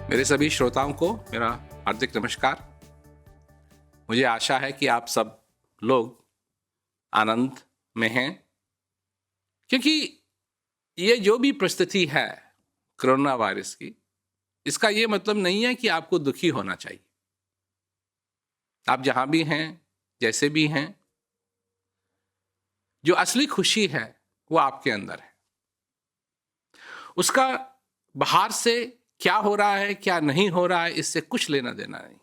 मेरे सभी श्रोताओं को मेरा हार्दिक नमस्कार। मुझे आशा है कि आप सब लोग आनंद में हैं, क्योंकि ये जो भी परिस्थिति है कोरोना वायरस की, इसका ये मतलब नहीं है कि आपको दुखी होना चाहिए। आप जहां भी हैं, जैसे भी हैं, जो असली खुशी है वो आपके अंदर है। उसका बाहर से क्या हो रहा है, क्या नहीं हो रहा है, इससे कुछ लेना देना नहीं।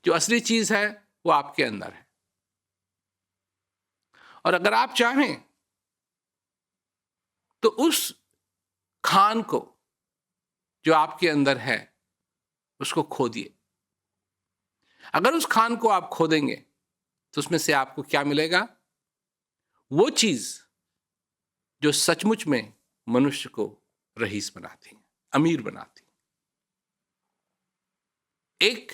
जो असली चीज है वो आपके अंदर है। और अगर आप चाहें तो उस खान को जो आपके अंदर है उसको खोदिए। अगर उस खान को आप खोदेंगे तो उसमें से आपको क्या मिलेगा? वो चीज जो सचमुच में मनुष्य को रईस बनाती है, अमीर बनाती है। एक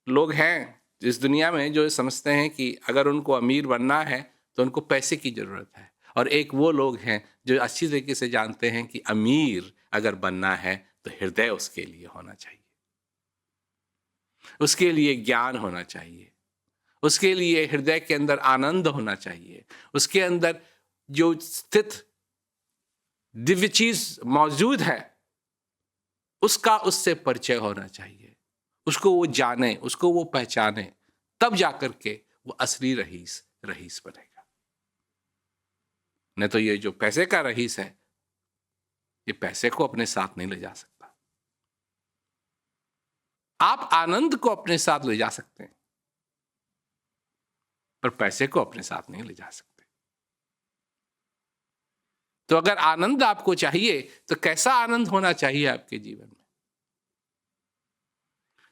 लोग हैं इस दुनिया में जो समझते हैं कि अगर उनको अमीर बनना है तो उनको पैसे की जरूरत है, और एक वो लोग हैं जो अच्छी तरीके से जानते हैं कि अमीर अगर बनना है तो हृदय उसके लिए होना चाहिए, उसके लिए ज्ञान होना चाहिए, उसके लिए हृदय के अंदर आनंद होना चाहिए, उसके अंदर जो स्थित दिव्य चीज मौजूद है उसका उससे परिचय होना चाहिए, उसको वो जाने, उसको वो पहचाने, तब जाकर के वो असली रईस बनेगा। नहीं तो ये जो पैसे का रईस है, ये पैसे को अपने साथ नहीं ले जा सकता। आप आनंद को अपने साथ ले जा सकते हैं, पर पैसे को अपने साथ नहीं ले जा सकते। तो अगर आनंद आपको चाहिए तो कैसा आनंद होना चाहिए आपके जीवन में?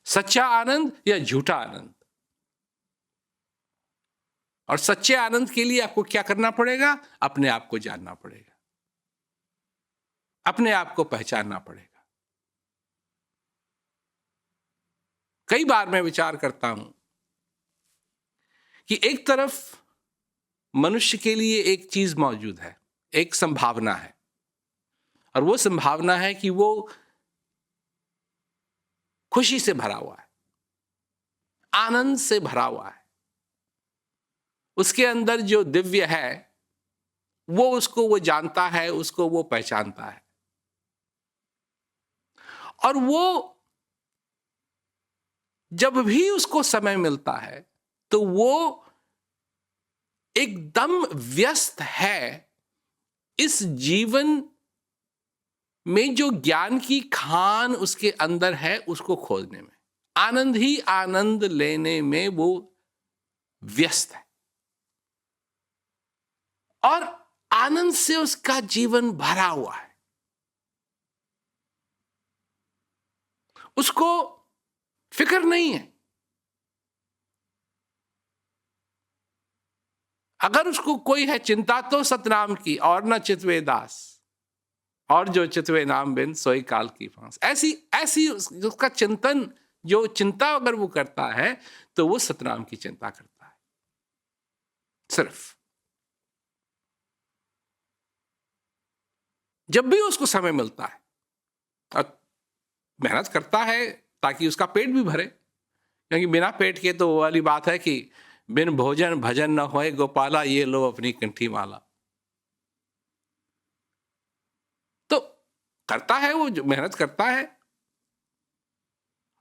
सच्चा आनंद या झूठा आनंद? और सच्चे आनंद के लिए आपको क्या करना पड़ेगा? अपने आप को जानना पड़ेगा, अपने आप को पहचानना पड़ेगा। कई बार मैं विचार करता हूं कि एक तरफ मनुष्य के लिए एक चीज मौजूद है, एक संभावना है, और वो संभावना है कि वो खुशी से भरा हुआ है, आनंद से भरा हुआ है। उसके अंदर जो दिव्य है वो उसको वो जानता है, उसको वो पहचानता है, और वो जब भी उसको समय मिलता है तो वो एकदम व्यस्त है इस जीवन में जो ज्ञान की खान उसके अंदर है उसको खोजने में, आनंद ही आनंद लेने में वो व्यस्त है, और आनंद से उसका जीवन भरा हुआ है। उसको फिक्र नहीं है। अगर उसको कोई है चिंता तो सतनाम की, और न चितवे दास, और जो चितवे नाम बिन सोई काल की फांस। ऐसी उसका चिंतन, जो चिंता अगर वो करता है तो वो सतनाम की चिंता करता है सिर्फ। जब भी उसको समय मिलता है और मेहनत करता है ताकि उसका पेट भी भरे, क्योंकि बिना पेट के तो वो वाली बात है कि बिन भोजन भजन न होए गोपाला, ये लो अपनी कंठी माला। तो करता है, वो जो मेहनत करता है,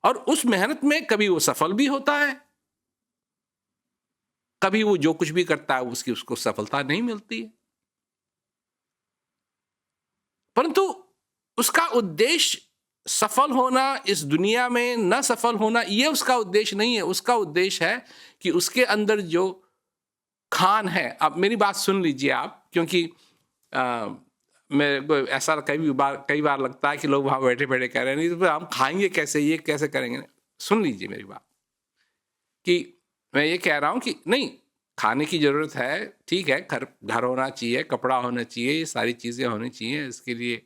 और उस मेहनत में कभी वो सफल भी होता है, कभी वो जो कुछ भी करता है उसको सफलता नहीं मिलती है। परंतु उसका उद्देश्य सफल होना, इस दुनिया में न सफल होना, यह उसका उद्देश्य नहीं है। उसका उद्देश्य है कि उसके अंदर जो खान है, अब मेरी बात सुन लीजिए आप, क्योंकि मेरे को ऐसा कई बार लगता है कि लोग वहां बैठे बैठे कह रहे हैं नहीं तो हम खाएंगे कैसे, ये कैसे करेंगे। सुन लीजिए मेरी बात, कि मैं ये कह रहा हूं कि नहीं, खाने की जरूरत है, ठीक है, घर होना चाहिए, कपड़ा होना चाहिए, ये सारी चीजें होनी चाहिए, इसके लिए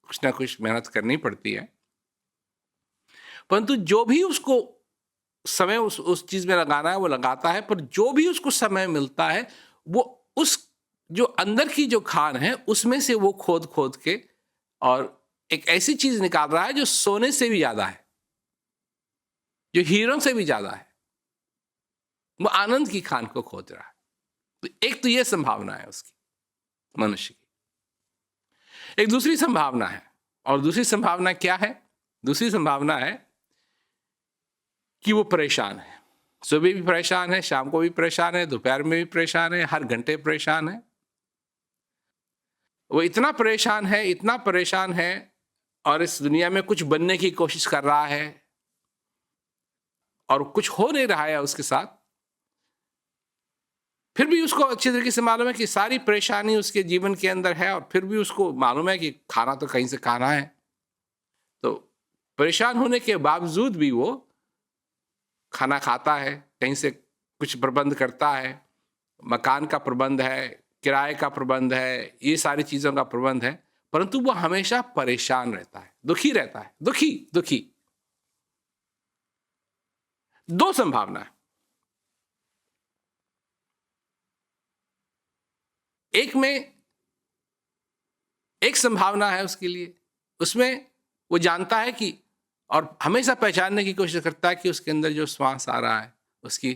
कुछ ना कुछ मेहनत करनी पड़ती है। परंतु जो भी उसको समय उस चीज में लगाना है वो लगाता है, पर जो भी उसको समय मिलता है वो उस जो अंदर की जो खान है उसमें से वो खोद खोद के और एक ऐसी चीज निकाल रहा है जो सोने से भी ज्यादा है, जो हीरों से भी ज्यादा है। वो आनंद की खान को खोज रहा है। तो एक तो ये संभावना है उसकी, मनुष्य की। एक दूसरी संभावना है, और दूसरी संभावना क्या है? दूसरी संभावना है कि वो परेशान है। सुबह भी परेशान है, शाम को भी परेशान है, दोपहर में भी परेशान है, हर घंटे परेशान है। वो इतना परेशान है, इतना परेशान है, और इस दुनिया में कुछ बनने की कोशिश कर रहा है और कुछ हो नहीं रहा है उसके साथ। फिर भी उसको अच्छी तरीके से मालूम है कि सारी परेशानी उसके जीवन के अंदर है, और फिर भी उसको मालूम है कि खाना तो कहीं से खाना है। तो परेशान होने के बावजूद भी वो खाना खाता है, कहीं से कुछ प्रबंध करता है, मकान का प्रबंध है, किराए का प्रबंध है, ये सारी चीजों का प्रबंध है, परंतु वो हमेशा परेशान रहता है, दुखी रहता है, दुखी दुखी। दो संभावना है। एक संभावना है उसके लिए, उसमें वो जानता है कि, और हमेशा पहचानने की कोशिश करता है कि उसके अंदर जो श्वास आ रहा है उसकी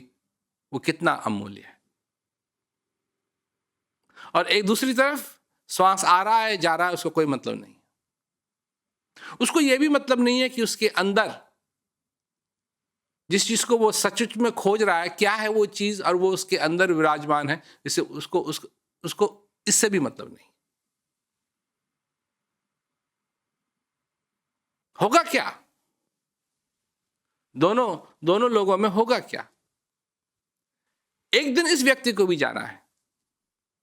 वो कितना अमूल्य है। और एक दूसरी तरफ श्वास आ रहा है, जा रहा है, उसको कोई मतलब नहीं। उसको यह भी मतलब नहीं है कि उसके अंदर जिस चीज को वो सचमुच में खोज रहा है, क्या है वो चीज, और वो उसके अंदर विराजमान है, इससे उसको इससे भी मतलब नहीं। होगा क्या? दोनों लोगों में होगा क्या? एक दिन इस व्यक्ति को भी जाना है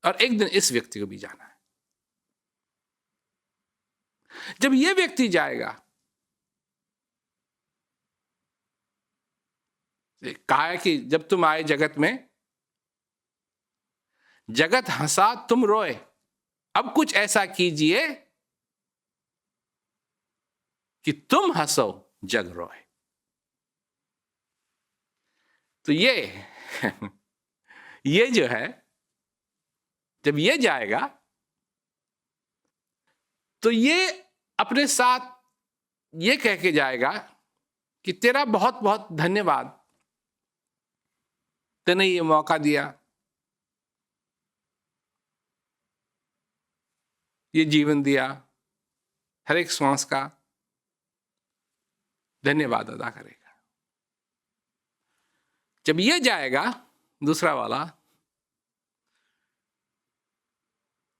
और एक दिन इस व्यक्ति को भी जाना है। जब यह व्यक्ति जाएगा, कहा है कि जब तुम आए जगत में, जगत हंसा तुम रोए, अब कुछ ऐसा कीजिए कि तुम हंसो जग रोए। तो ये जो है, जब ये जाएगा तो ये अपने साथ ये कह के जाएगा कि तेरा बहुत बहुत धन्यवाद, तूने ये मौका दिया, ये जीवन दिया, हर एक श्वास का धन्यवाद अदा करेगा। जब ये जाएगा दूसरा वाला,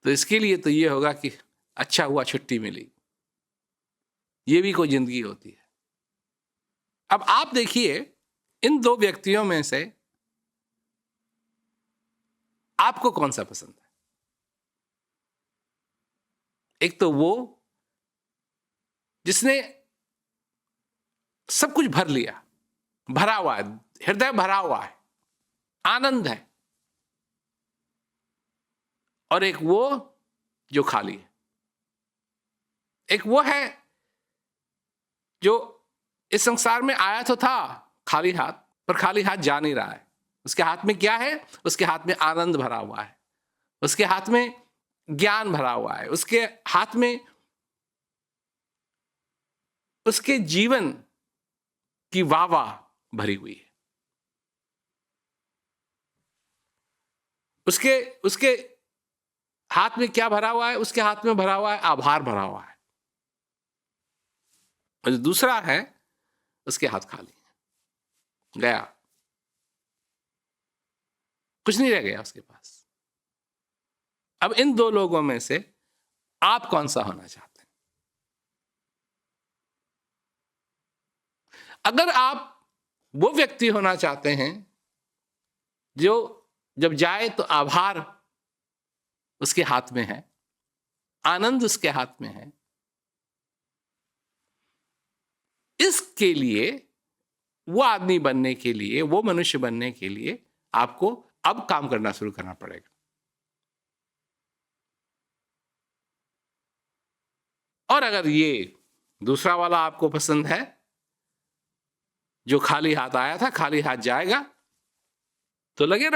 तो इसके लिए तो ये होगा कि अच्छा हुआ छुट्टी मिली। ये भी कोई जिंदगी होती है। अब आप देखिए, इन दो व्यक्तियों में से आपको कौन सा पसंद है? एक तो वो जिसने सब कुछ भर लिया, भरा हुआ है, हृदय भरा हुआ है, आनंद है, और एक वो जो खाली है। एक वो है जो इस संसार में आया तो था खाली हाथ, पर खाली हाथ जा नहीं रहा है। उसके हाथ में क्या है? उसके हाथ में आनंद भरा हुआ है, उसके हाथ में ज्ञान भरा हुआ है, उसके हाथ में उसके जीवन की वाह भरी हुई है। उसके हाथ में क्या भरा हुआ है? उसके हाथ में भरा हुआ है आभार भरा हुआ है। और जो दूसरा है, उसके हाथ खाली है, गया, कुछ नहीं रह गया उसके पास। अब इन दो लोगों में से आप कौन सा होना चाहते हैं? अगर आप वो व्यक्ति होना चाहते हैं जो जब जाए तो आभार उसके हाथ में है, आनंद उसके हाथ में है, इसके लिए, वो आदमी बनने के लिए, वो मनुष्य बनने के लिए आपको अब काम करना शुरू करना पड़ेगा। और अगर ये दूसरा वाला आपको पसंद है, जो खाली हाथ आया था खाली हाथ जाएगा, तो लगे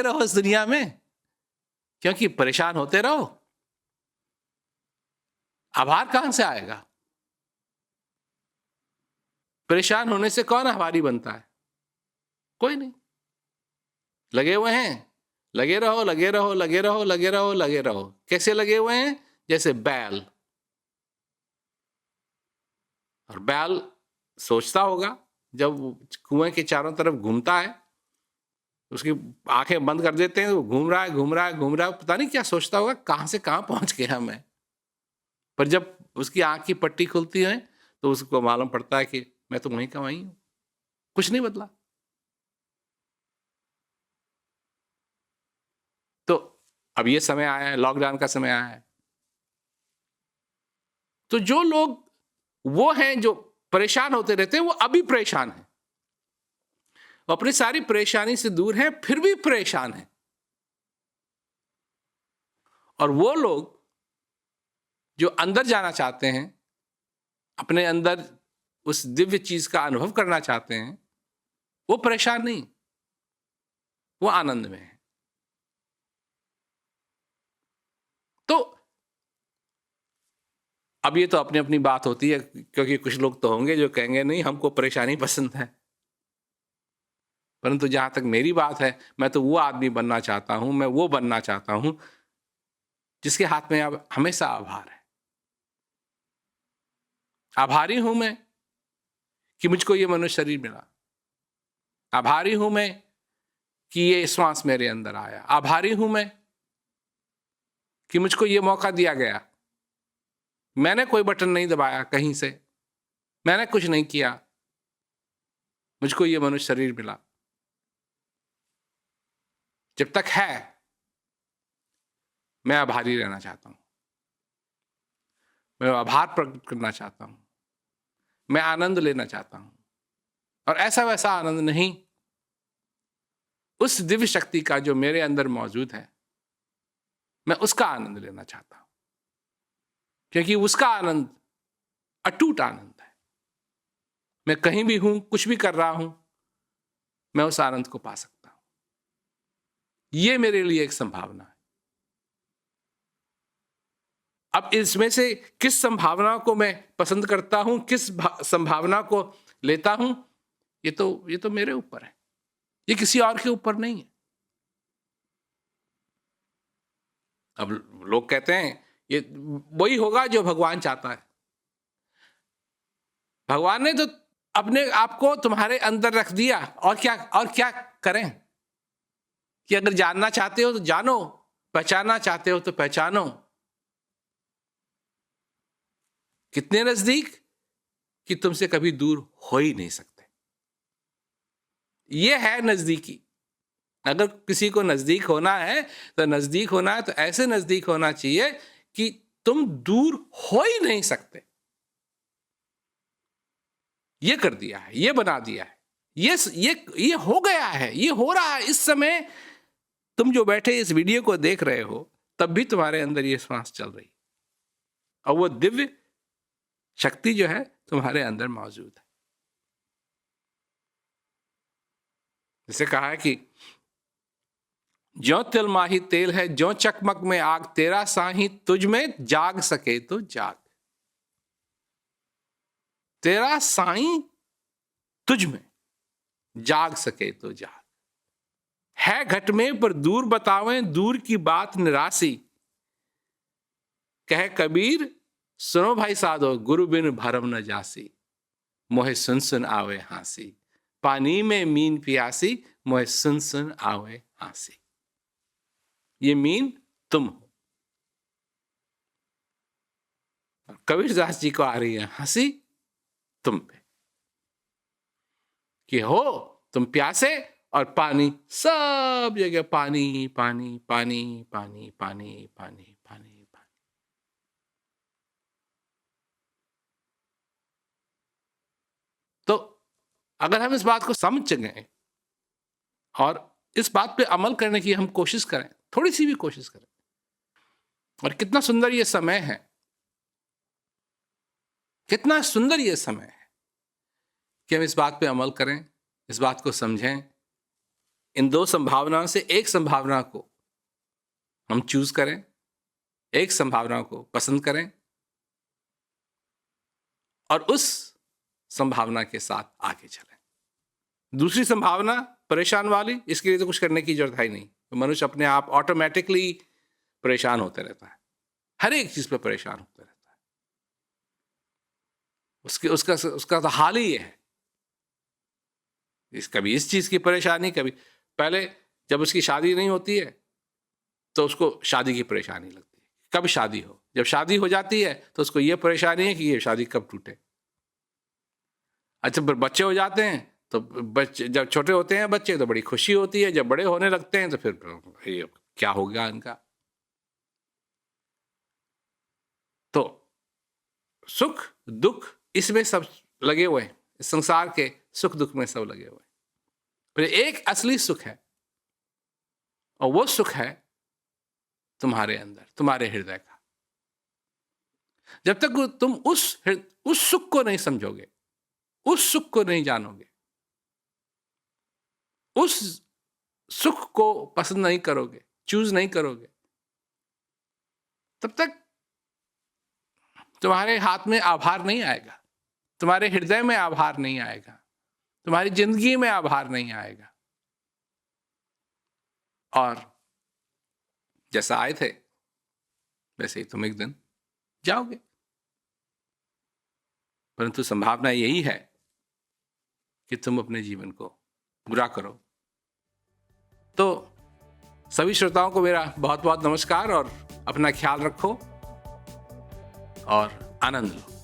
रहो इस दुनिया में, क्योंकि परेशान होते रहो, आभार कहां से आएगा? परेशान होने से कौन आभारी बनता है? कोई नहीं। लगे हुए हैं, लगे रहो, लगे रहो, लगे रहो, लगे रहो, लगे रहो। कैसे लगे हुए हैं? जैसे बैल। और बैल सोचता होगा, जब कुएं के चारों तरफ घूमता है, उसकी आंखें बंद कर देते हैं, वो घूम रहा है, घूम रहा है, घूम रहा है, पता नहीं क्या सोचता होगा, कहां से कहां पहुंच गया मैं। पर जब उसकी आंख की पट्टी खुलती है तो उसको मालूम पड़ता है कि मैं तो वहीं का वहीं हूं, कुछ नहीं बदला। तो अब ये समय आया है, लॉकडाउन का समय आया है, तो जो लोग वो हैं जो परेशान होते रहते हैं, वो अभी परेशान हैं, वो अपनी सारी परेशानी से दूर हैं, फिर भी परेशान हैं। और वो लोग जो अंदर जाना चाहते हैं, अपने अंदर उस दिव्य चीज का अनुभव करना चाहते हैं, वो परेशान नहीं, वो आनंद में है। तो अब ये तो अपनी अपनी बात होती है, क्योंकि कुछ लोग तो होंगे जो कहेंगे नहीं, हमको परेशानी पसंद है। परंतु जहां तक मेरी बात है, मैं तो वो आदमी बनना चाहता हूं, मैं वो बनना चाहता हूं जिसके हाथ में अब हमेशा आभार है। आभारी हूं मैं कि मुझको ये मनुष्य शरीर मिला। आभारी हूं मैं कि ये श्वास मेरे अंदर आया। आभारी हूं मैं कि मुझको ये मौका दिया गया। मैंने कोई बटन नहीं दबाया कहीं से, मैंने कुछ नहीं किया, मुझको ये मनुष्य शरीर मिला। जब तक है, मैं आभारी रहना चाहता हूं, मैं आभार प्रकट करना चाहता हूं, मैं आनंद लेना चाहता हूं। और ऐसा वैसा आनंद नहीं, उस दिव्य शक्ति का जो मेरे अंदर मौजूद है, मैं उसका आनंद लेना चाहता हूं, क्योंकि उसका आनंद अटूट आनंद है। मैं कहीं भी हूं, कुछ भी कर रहा हूं, मैं उस आनंद को पा सकता हूं। यह मेरे लिए एक संभावना है। अब इसमें से किस संभावना को मैं पसंद करता हूं, किस संभावना को लेता हूं, ये तो मेरे ऊपर है, ये किसी और के ऊपर नहीं है। अब लोग कहते हैं ये वही होगा जो भगवान चाहता है। भगवान ने तो अपने आप को तुम्हारे अंदर रख दिया, और क्या करें? कि अगर जानना चाहते हो तो जानो, पहचानना चाहते हो तो पहचानो। कितने नजदीक कि तुमसे कभी दूर हो ही नहीं सकते। यह है नजदीकी। अगर किसी को नजदीक होना है तो नजदीक होना है तो ऐसे नजदीक होना चाहिए कि तुम दूर हो ही नहीं सकते। ये कर दिया है, ये बना दिया है, ये हो गया है, ये हो रहा है। इस समय तुम जो बैठे इस वीडियो को देख रहे हो, तब भी तुम्हारे अंदर ये श्वास चल रही, और वो दिव्य शक्ति जो है तुम्हारे अंदर मौजूद है। जैसे कहा है कि ज्यों तिल माही तेल है, ज्यों चकमक में आग, तेरा साही तुझ में जाग सके तो जाग। तेरा साईं तुझ में जाग सके तो जाग। है घट में पर दूर बतावें, दूर की बात निरासी। कहे कबीर सुनो भाई साधो, गुरु बिन भरम न जासी। मोहे सुन सुन आवे हांसी, पानी में मीन पियासी। मोहे सुन सुन आवे हांसी। ये मीन तुम हो। कबीर दास जी को आ रही है हंसी तुम पे, कि हो तुम प्यासे, और पानी सब जगह पानी पानी पानी पानी पानी पानी पानी पानी। तो अगर हम इस बात को समझ गए और इस बात पे अमल करने की हम कोशिश करें, थोड़ी सी भी कोशिश करें, और कितना सुंदर ये समय है, कितना सुंदर ये समय है कि हम इस बात पे अमल करें, इस बात को समझें। इन दो संभावनाओं से एक संभावना को हम चूज करें, एक संभावना को पसंद करें, और उस संभावना के साथ आगे चलें। दूसरी संभावना परेशान वाली, इसके लिए तो कुछ करने की जरूरत है ही नहीं। तो मनुष्य अपने आप ऑटोमेटिकली परेशान होते रहता है, हर एक चीज पे परेशान होता रहता है। उसका तो हाल ही ये है, कभी इस चीज की परेशानी, कभी पहले जब उसकी शादी नहीं होती है तो उसको शादी की परेशानी लगती है, कब शादी हो। जब शादी हो जाती है तो उसको ये परेशानी है कि ये शादी कब टूटे। अच्छा, बच्चे हो जाते हैं तो बच्चे, जब छोटे होते हैं बच्चे तो बड़ी खुशी होती है, जब बड़े होने लगते हैं तो फिर ये क्या होगा इनका। तो सुख दुख इसमें सब लगे हुए हैं, संसार के सुख दुख में सब लगे हुए हैं। फिर एक असली सुख है, और वो सुख है तुम्हारे अंदर, तुम्हारे हृदय का। जब तक तुम उस सुख को नहीं समझोगे, उस सुख को नहीं जानोगे, उस सुख को पसंद नहीं करोगे, चूज नहीं करोगे, तब तक तुम्हारे हाथ में आभार नहीं आएगा, तुम्हारे हृदय में आभार नहीं आएगा, तुम्हारी जिंदगी में आभार नहीं आएगा। और जैसा आए थे वैसे ही तुम एक दिन जाओगे। परंतु संभावना यही है कि तुम अपने जीवन को बुरा करो। तो सभी श्रोताओं को मेरा बहुत बहुत नमस्कार, और अपना ख्याल रखो और आनंद लो।